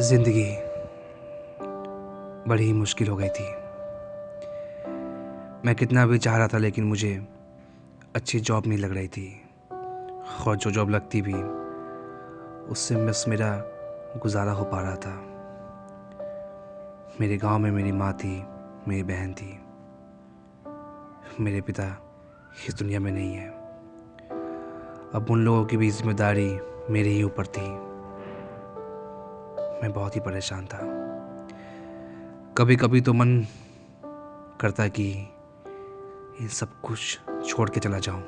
ज़िंदगी बड़ी ही मुश्किल हो गई थी। मैं कितना भी चाह रहा था लेकिन मुझे अच्छी जॉब नहीं लग रही थी, और जो जॉब लगती भी उससे बस मेरा गुजारा हो पा रहा था। मेरे गांव में मेरी माँ थी, मेरी बहन थी, मेरे पिता इस दुनिया में नहीं है। अब उन लोगों की भी जिम्मेदारी मेरे ही ऊपर थी। मैं बहुत ही परेशान था। कभी कभी तो मन करता कि ये सब कुछ छोड़ के चला जाऊं,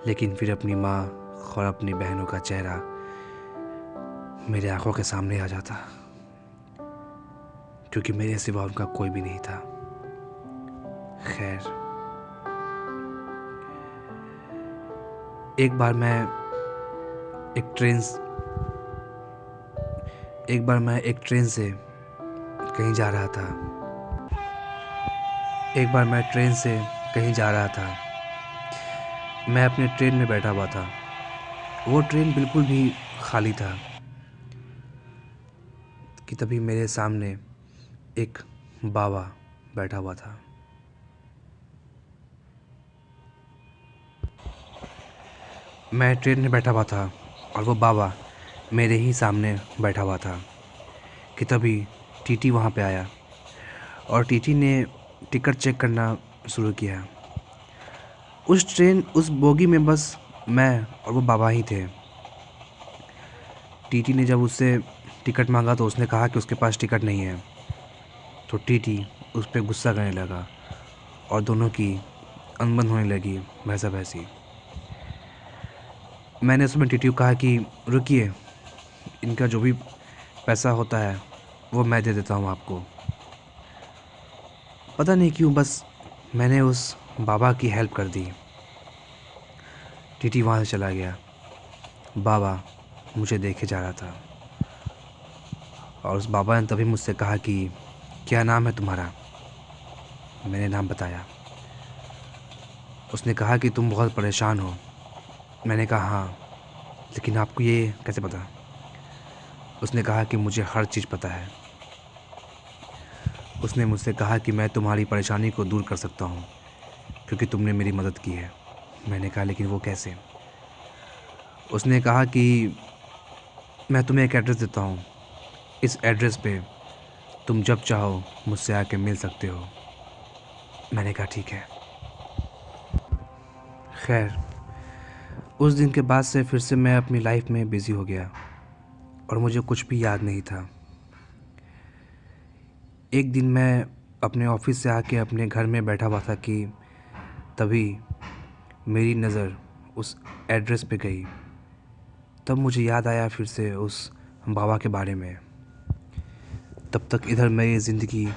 लेकिन फिर अपनी माँ और अपनी बहनों का चेहरा मेरे आंखों के सामने आ जाता, क्योंकि मेरे सिवा उनका कोई भी नहीं था। खैर, एक बार मैं एक ट्रेन एक ट्रेन से कहीं जा रहा था। एक बार मैं ट्रेन से कहीं जा रहा था। मैं अपने ट्रेन में बैठा हुआ था। वो ट्रेन बिल्कुल भी खाली था कि तभी मेरे सामने एक बाबा बैठा हुआ था। मैं ट्रेन में बैठा हुआ था और वो बाबा मेरे ही सामने बैठा हुआ था कि तभी टीटी वहाँ पे आया और टीटी ने टिकट चेक करना शुरू किया। उस बोगी में बस मैं और वो बाबा ही थे। टीटी ने जब उससे टिकट मांगा तो उसने कहा कि उसके पास टिकट नहीं है, तो टीटी उस पर गुस्सा करने लगा और दोनों की अनबन होने लगी, भैंसा भैंसी। मैंने उसमें टीटी को कहा कि रुकिए, इनका जो भी पैसा होता है वो मैं दे देता हूँ आपको। पता नहीं क्यों बस मैंने उस बाबा की हेल्प कर दी। टीटी वहाँ से चला गया। बाबा मुझे देखे जा रहा था और उस बाबा ने तभी मुझसे कहा कि क्या नाम है तुम्हारा। मैंने नाम बताया। उसने कहा कि तुम बहुत परेशान हो। मैंने कहा हाँ, लेकिन आपको ये कैसे पता। उसने कहा कि मुझे हर चीज़ पता है। उसने मुझसे कहा कि मैं तुम्हारी परेशानी को दूर कर सकता हूँ क्योंकि तुमने मेरी मदद की है। मैंने कहा लेकिन वो कैसे। उसने कहा कि मैं तुम्हें एक एड्रेस देता हूँ, इस एड्रेस पे तुम जब चाहो मुझसे आके मिल सकते हो। मैंने कहा ठीक है। खैर, उस दिन के बाद से फिर से मैं अपनी लाइफ में बिज़ी हो गया और मुझे कुछ भी याद नहीं था। एक दिन मैं अपने ऑफिस से आके अपने घर में बैठा हुआ था कि तभी मेरी नज़र उस एड्रेस पे गई। तब मुझे याद आया फिर से उस बाबा के बारे में। तब तक इधर मेरी ज़िंदगी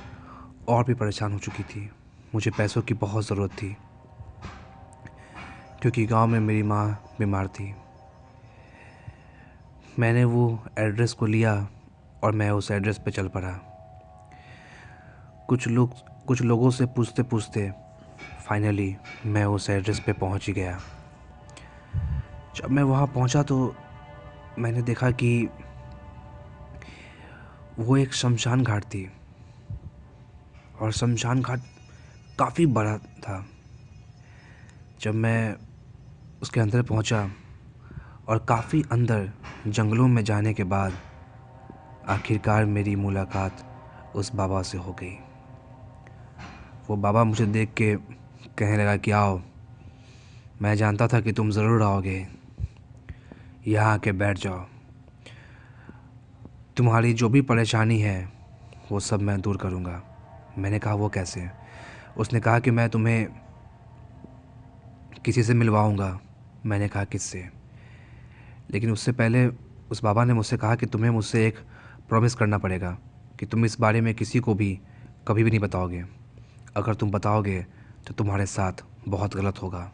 और भी परेशान हो चुकी थी। मुझे पैसों की बहुत ज़रूरत थी क्योंकि गांव में मेरी माँ बीमार थी। मैंने वो एड्रेस को लिया और मैं उस एड्रेस पे चल पड़ा। कुछ लोगों से पूछते पूछते फाइनली मैं उस एड्रेस पे पहुंच ही गया। जब मैं वहाँ पहुंचा तो मैंने देखा कि वो एक शमशान घाट थी और शमशान घाट काफ़ी बड़ा था। जब मैं उसके अंदर पहुंचा और काफ़ी अंदर जंगलों में जाने के बाद आखिरकार मेरी मुलाकात उस बाबा से हो गई। वो बाबा मुझे देख के कहने लगा कि आओ, मैं जानता था कि तुम ज़रूर आओगे, यहाँ आके बैठ जाओ। तुम्हारी जो भी परेशानी है वो सब मैं दूर करूँगा। मैंने कहा वो कैसे। उसने कहा कि मैं तुम्हें किसी से मिलवाऊँगा। मैंने कहा किससे। लेकिन उससे पहले उस बाबा ने मुझसे कहा कि तुम्हें मुझसे एक प्रॉमिस करना पड़ेगा कि तुम इस बारे में किसी को भी कभी भी नहीं बताओगे। अगर तुम बताओगे तो तुम्हारे साथ बहुत गलत होगा,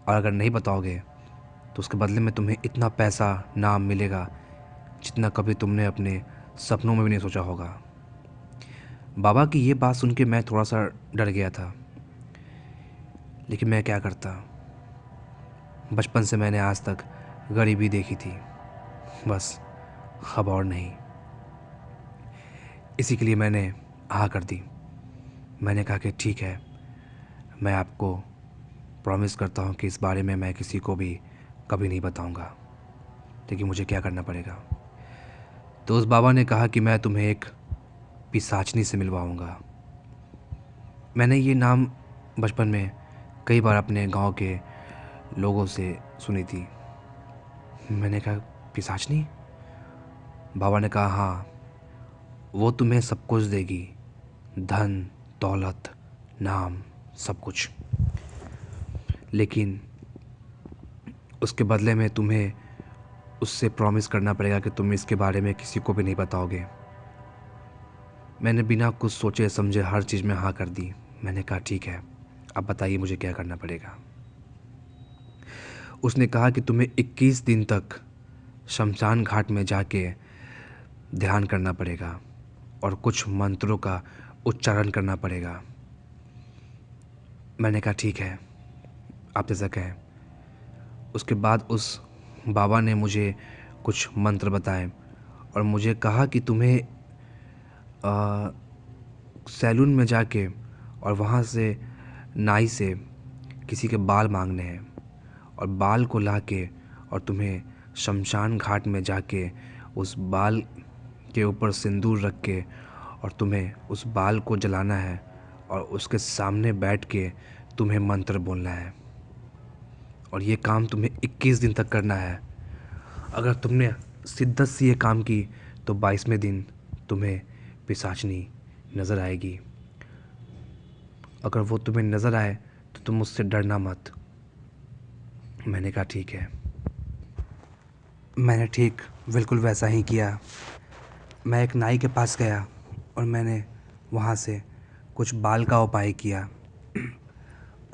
और अगर नहीं बताओगे तो उसके बदले में तुम्हें इतना पैसा, नाम मिलेगा जितना कभी तुमने अपने सपनों में भी नहीं सोचा होगा। बाबा की ये बात सुन के मैं थोड़ा सा डर गया था, लेकिन मैं क्या करता। बचपन से मैंने आज तक गरीबी देखी थी। बस अब और नहीं। इसी के लिए मैंने हाँ कर दी। मैंने कहा कि ठीक है, मैं आपको प्रॉमिस करता हूँ कि इस बारे में मैं किसी को भी कभी नहीं बताऊँगा, लेकिन मुझे क्या करना पड़ेगा। तो उस बाबा ने कहा कि मैं तुम्हें एक पिशाचनी से मिलवाऊँगा। मैंने ये नाम बचपन में कई बार अपने गांव के लोगों से सुनी थी। मैंने कहा पिशाचनी? बाबा ने कहा हाँ, वो तुम्हें सब कुछ देगी, धन दौलत नाम सब कुछ, लेकिन उसके बदले में तुम्हें उससे प्रॉमिस करना पड़ेगा कि तुम इसके बारे में किसी को भी नहीं बताओगे। मैंने बिना कुछ सोचे समझे हर चीज़ में हाँ कर दी। मैंने कहा ठीक है, अब बताइए मुझे क्या करना पड़ेगा। उसने कहा कि तुम्हें 21 दिन तक शमशान घाट में जाके ध्यान करना पड़ेगा और कुछ मंत्रों का उच्चारण करना पड़ेगा। मैंने कहा ठीक है, आप जैसा कहें। उसके बाद उस बाबा ने मुझे कुछ मंत्र बताए और मुझे कहा कि तुम्हें सैलून में जाके और वहाँ से नाई से किसी के बाल मांगने हैं और बाल को लाके और तुम्हें शमशान घाट में जाके उस बाल के ऊपर सिंदूर रख के और तुम्हें उस बाल को जलाना है और उसके सामने बैठ के तुम्हें मंत्र बोलना है और ये काम तुम्हें 21 दिन तक करना है। अगर तुमने शिद्दत से ये काम की तो 22वें दिन तुम्हें पिशाचनी नज़र आएगी। अगर वो तुम्हें नज़र आए तो तुम उससे डरना मत। मैंने कहा ठीक है। मैंने ठीक बिल्कुल वैसा ही किया। मैं एक नाई के पास गया और मैंने वहाँ से कुछ बाल का उपाय किया।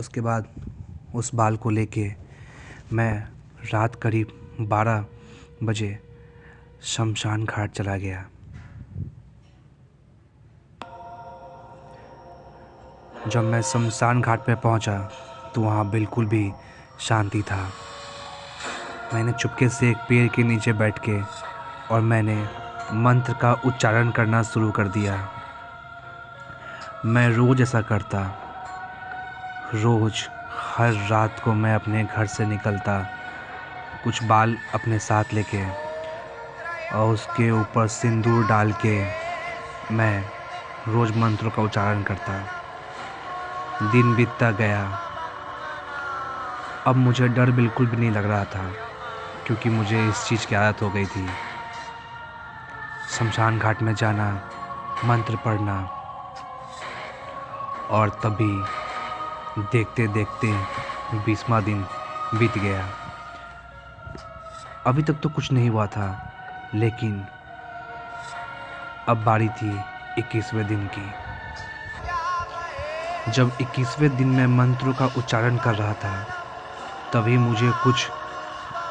उसके बाद उस बाल को लेके मैं रात करीब 12 बजे शमशान घाट चला गया। जब मैं शमशान घाट पे पहुंचा तो वहाँ बिल्कुल भी शांति था। मैंने चुपके से एक पेड़ के नीचे बैठ के और मैंने मंत्र का उच्चारण करना शुरू कर दिया। मैं रोज़ ऐसा करता। रोज़ हर रात को मैं अपने घर से निकलता, कुछ बाल अपने साथ लेके और उसके ऊपर सिंदूर डाल के मैं रोज़ मंत्रों का उच्चारण करता। दिन बीतता गया। अब मुझे डर बिल्कुल भी नहीं लग रहा था क्योंकि मुझे इस चीज़ की आदत हो गई थी। शमशान घाट में जाना, मंत्र पढ़ना और तभी देखते देखते 20वां दिन बीत गया। अभी तक तो कुछ नहीं हुआ था, लेकिन अब बारी थी 21वें दिन की। जब 21वें दिन में मंत्रों का उच्चारण कर रहा था तभी मुझे कुछ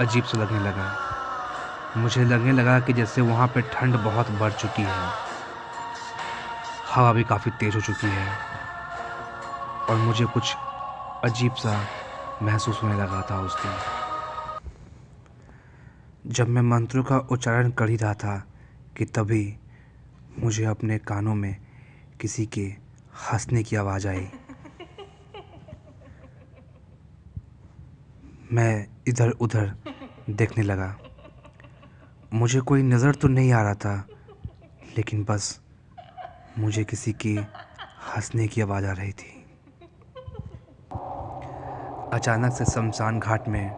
अजीब सा लगने लगा। मुझे लगने लगा कि जैसे वहाँ पे ठंड बहुत बढ़ चुकी है, हवा भी काफ़ी तेज़ हो चुकी है और मुझे कुछ अजीब सा महसूस होने लगा था उस दिन। जब मैं मंत्रों का उच्चारण कर ही रहा था कि तभी मुझे अपने कानों में किसी के हंसने की आवाज़ आई। मैं इधर उधर देखने लगा। मुझे कोई नज़र तो नहीं आ रहा था, लेकिन बस मुझे किसी की हंसने की आवाज़ आ रही थी। अचानक से शमशान घाट में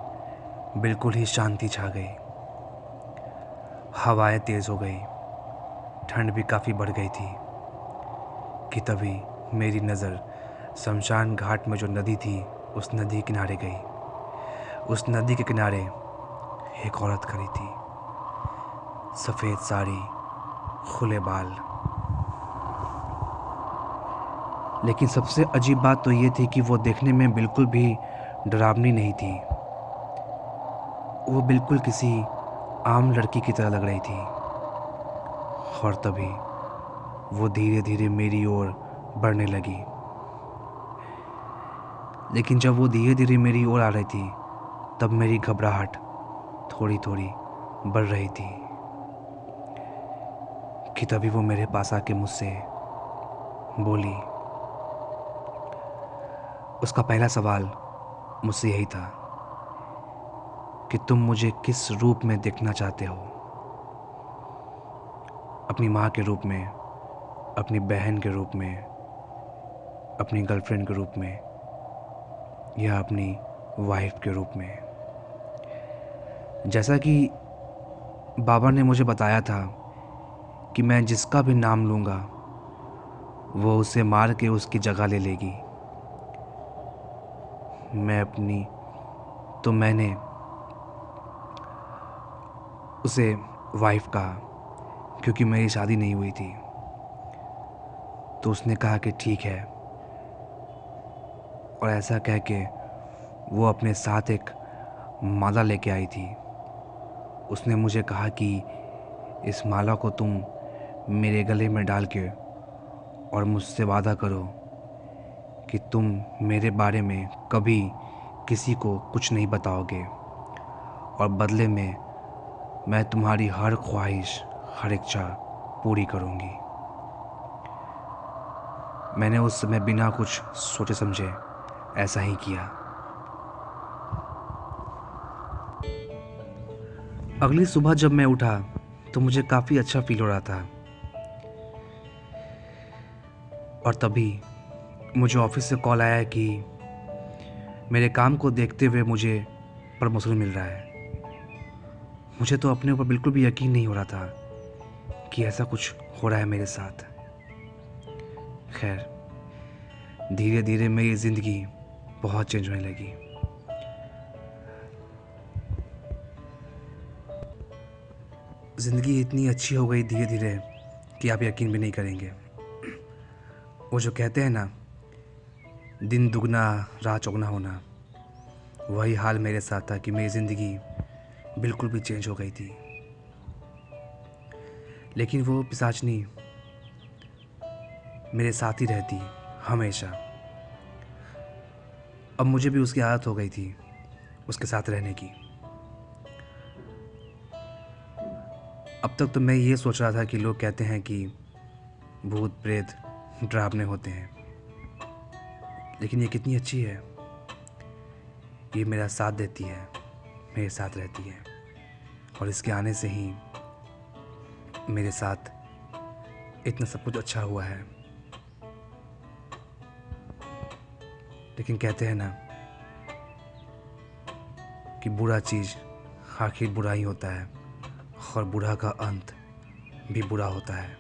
बिल्कुल ही शांति छा गई। हवाएं तेज़ हो गई, ठंड भी काफ़ी बढ़ गई थी कि तभी मेरी नज़र शमशान घाट में जो नदी थी उस नदी किनारे गई। उस नदी के किनारे एक औरत खड़ी थी, सफ़ेद साड़ी, खुले बाल। लेकिन सबसे अजीब बात तो ये थी कि वो देखने में बिल्कुल भी डरावनी नहीं थी। वो बिल्कुल किसी आम लड़की की तरह लग रही थी। और तभी वो धीरे धीरे मेरी ओर बढ़ने लगी। लेकिन जब वो धीरे धीरे मेरी ओर आ रही थी तब मेरी घबराहट थोड़ी थोड़ी बढ़ रही थी। कि तभी वो मेरे पास आके मुझसे बोली। उसका पहला सवाल मुझसे यही था कि तुम मुझे किस रूप में देखना चाहते हो, अपनी माँ के रूप में, अपनी बहन के रूप में, अपनी गर्लफ्रेंड के रूप में, या अपनी वाइफ के रूप में। जैसा कि बाबा ने मुझे बताया था कि मैं जिसका भी नाम लूँगा वो उसे मार के उसकी जगह ले लेगी। मैंने उसे वाइफ कहा क्योंकि मेरी शादी नहीं हुई थी। तो उसने कहा कि ठीक है, और ऐसा कह के वो अपने साथ एक माला लेके आई थी। उसने मुझे कहा कि इस माला को तुम मेरे गले में डाल के और मुझसे वादा करो कि तुम मेरे बारे में कभी किसी को कुछ नहीं बताओगे, और बदले में मैं तुम्हारी हर ख्वाहिश, हर इच्छा पूरी करूँगी। मैंने उस समय बिना कुछ सोचे समझे ऐसा ही किया। अगली सुबह जब मैं उठा तो मुझे काफ़ी अच्छा फील हो रहा था, और तभी मुझे ऑफिस से कॉल आया कि मेरे काम को देखते हुए मुझे प्रमोशन मिल रहा है। मुझे तो अपने ऊपर बिल्कुल भी यकीन नहीं हो रहा था कि ऐसा कुछ हो रहा है मेरे साथ। खैर, धीरे धीरे मेरी ज़िंदगी बहुत चेंज होने लगी। ज़िंदगी इतनी अच्छी हो गई धीरे धीरे कि आप यकीन भी नहीं करेंगे। वो जो कहते हैं ना, दिन दुगना रात चौगुना होना, वही हाल मेरे साथ था कि मेरी ज़िंदगी बिल्कुल भी चेंज हो गई थी। लेकिन वो पिशाचनी मेरे साथ ही रहती हमेशा। अब मुझे भी उसकी आदत हो गई थी उसके साथ रहने की। अब तक तो मैं ये सोच रहा था कि लोग कहते हैं कि भूत प्रेत डरावने होते हैं, लेकिन ये कितनी अच्छी है। ये मेरा साथ देती है, मेरे साथ रहती है, और इसके आने से ही मेरे साथ इतना सब कुछ अच्छा हुआ है। लेकिन कहते हैं ना कि बुरा चीज़ आखिर बुरा ही होता है, और बुरा का अंत भी बुरा होता है।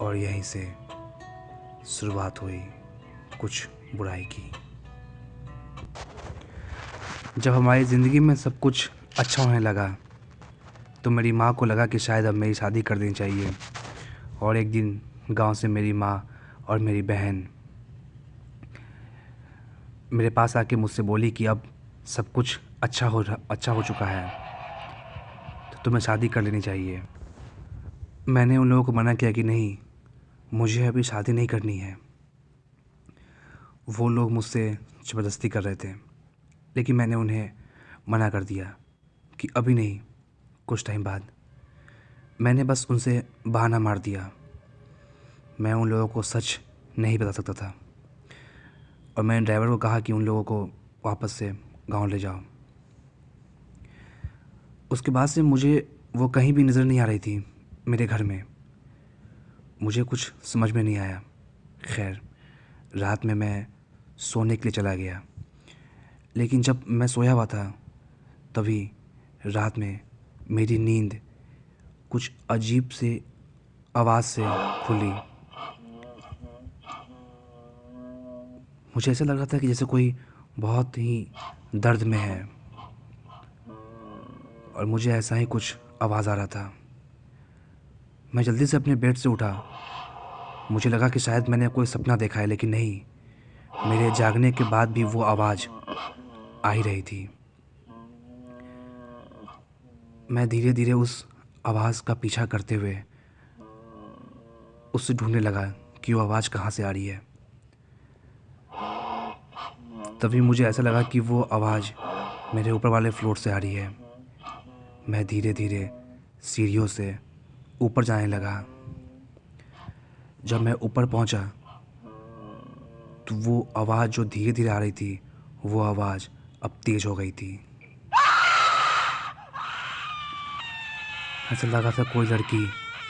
और यहीं से शुरुआत हुई कुछ बुराई की। जब हमारी ज़िंदगी में सब कुछ अच्छा होने लगा तो मेरी माँ को लगा कि शायद अब मेरी शादी कर देनी चाहिए। और एक दिन गांव से मेरी माँ और मेरी बहन मेरे पास आके मुझसे बोली कि अब सब कुछ अच्छा हो चुका है, तो तुम्हें शादी कर लेनी चाहिए। मैंने उन लोगों को मना किया कि नहीं, मुझे अभी शादी नहीं करनी है। वो लोग मुझसे ज़बरदस्ती कर रहे थे, लेकिन मैंने उन्हें मना कर दिया कि अभी नहीं, कुछ टाइम बाद। मैंने बस उनसे बहाना मार दिया। मैं उन लोगों को सच नहीं बता सकता था, और मैंने ड्राइवर को कहा कि उन लोगों को वापस से गांव ले जाओ। उसके बाद से मुझे वो कहीं भी नज़र नहीं आ रही थी मेरे घर में। मुझे कुछ समझ में नहीं आया। खैर, रात में मैं सोने के लिए चला गया, लेकिन जब मैं सोया हुआ था तभी रात में मेरी नींद कुछ अजीब से आवाज़ से खुली। मुझे ऐसा लग रहा था कि जैसे कोई बहुत ही दर्द में है, और मुझे ऐसा ही कुछ आवाज़ आ रहा था। मैं जल्दी से अपने बेड से उठा। मुझे लगा कि शायद मैंने कोई सपना देखा है, लेकिन नहीं, मेरे जागने के बाद भी वो आवाज़ आ ही रही थी। मैं धीरे धीरे उस आवाज़ का पीछा करते हुए उससे ढूंढने लगा कि वो आवाज़ कहाँ से आ रही है। तभी मुझे ऐसा लगा कि वो आवाज़ मेरे ऊपर वाले फ्लोर से आ रही है। मैं धीरे धीरे सीढ़ियों से ऊपर जाने लगा। जब मैं ऊपर पहुंचा तो वो आवाज़ जो धीरे धीरे आ रही थी, वो आवाज़ अब तेज़ हो गई थी। ऐसा लगा था कोई लड़की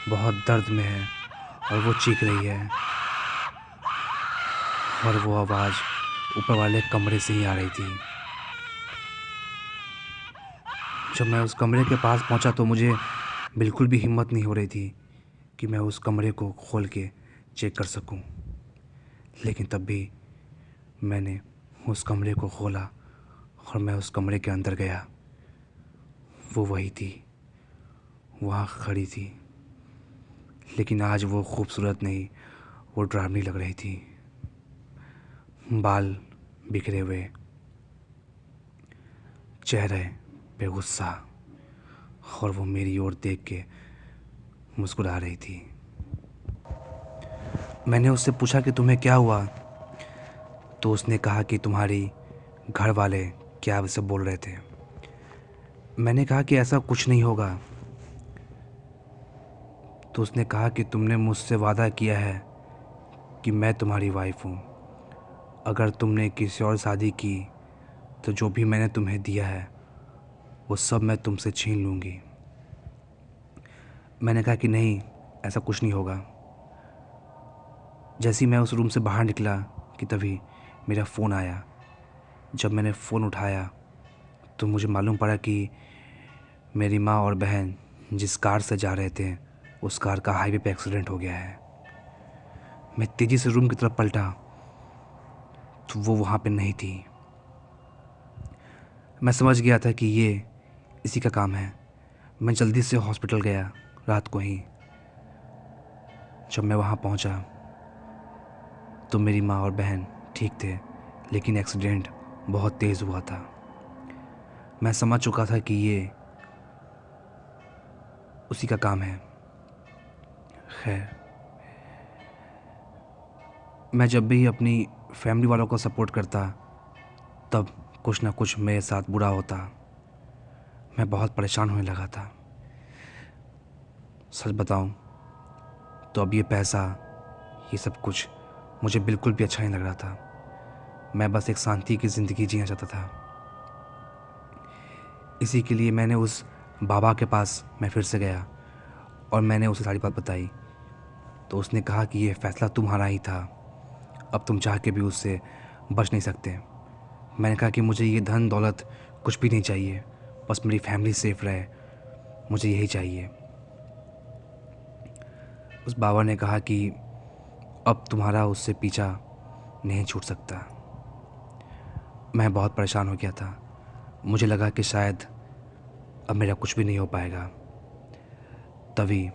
बहुत दर्द में है और वो चीख रही है, और वो आवाज़ ऊपर वाले कमरे से ही आ रही थी। जब मैं उस कमरे के पास पहुंचा तो मुझे बिल्कुल भी हिम्मत नहीं हो रही थी कि मैं उस कमरे को खोल के चेक कर सकूं। लेकिन तब भी मैंने उस कमरे को खोला और मैं उस कमरे के अंदर गया। वो वही थी, वहाँ खड़ी थी, लेकिन आज वो खूबसूरत नहीं, वो डरावनी लग रही थी। बाल बिखरे हुए, चेहरे पे गुस्सा, और वो मेरी ओर देख के मुस्कुरा रही थी। मैंने उससे पूछा कि तुम्हें क्या हुआ? तो उसने कहा कि तुम्हारी घर वाले क्या वैसे बोल रहे थे। मैंने कहा कि ऐसा कुछ नहीं होगा। तो उसने कहा कि तुमने मुझसे वादा किया है कि मैं तुम्हारी वाइफ हूँ। अगर तुमने किसी और शादी की तो जो भी मैंने तुम्हें दिया है वो सब मैं तुमसे छीन लूँगी। मैंने कहा कि नहीं, ऐसा कुछ नहीं होगा। जैसे ही मैं उस रूम से बाहर निकला कि तभी मेरा फ़ोन आया। जब मैंने फ़ोन उठाया तो मुझे मालूम पड़ा कि मेरी माँ और बहन जिस कार से जा रहे थे उस कार का हाईवे पे एक्सीडेंट हो गया है। मैं तेज़ी से रूम की तरफ पलटा तो वो वहाँ पे नहीं थी। मैं समझ गया था कि ये इसी का काम है। मैं जल्दी से हॉस्पिटल गया रात को ही। जब मैं वहाँ पहुँचा तो मेरी माँ और बहन ठीक थे, लेकिन एक्सीडेंट बहुत तेज़ हुआ था। मैं समझ चुका था कि ये उसी का काम है। खैर, मैं जब भी अपनी फैमिली वालों को सपोर्ट करता तब कुछ ना कुछ मेरे साथ बुरा होता। मैं बहुत परेशान होने लगा था। सच बताऊं तो अब ये पैसा, ये सब कुछ मुझे बिल्कुल भी अच्छा नहीं लग रहा था। मैं बस एक शांति की ज़िंदगी जीना चाहता था। इसी के लिए मैंने उस बाबा के पास मैं फिर से गया और मैंने उसे सारी बात बताई। तो उसने कहा कि ये फ़ैसला तुम्हारा ही था, अब तुम चाह के भी उससे बच नहीं सकते। मैंने कहा कि मुझे ये धन दौलत कुछ भी नहीं चाहिए, बस मेरी फैमिली सेफ रहे, मुझे यही चाहिए। उस बाबा ने कहा कि अब तुम्हारा उससे पीछा नहीं छूट सकता। मैं बहुत परेशान हो गया था। मुझे लगा कि शायद अब मेरा कुछ भी नहीं हो पाएगा। तभी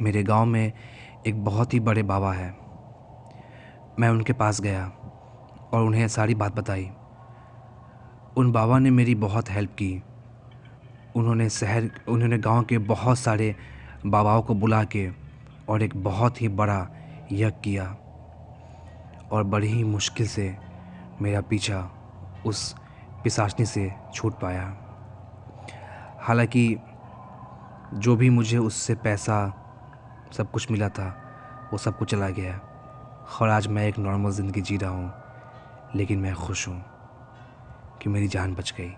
मेरे गांव में एक बहुत ही बड़े बाबा है। मैं उनके पास गया और उन्हें सारी बात बताई। उन बाबा ने मेरी बहुत हेल्प की। उन्होंने गांव के बहुत सारे बाबाओं को बुला के और एक बहुत ही बड़ा यज्ञ किया और बड़ी ही मुश्किल से मेरा पीछा उस पिशाचनी से छूट पाया। हालांकि जो भी मुझे उससे पैसा सब कुछ मिला था वो सब कुछ चला गया और आज मैं एक नॉर्मल ज़िंदगी जी रहा हूँ, लेकिन मैं खुश हूँ कि मेरी जान बच गई।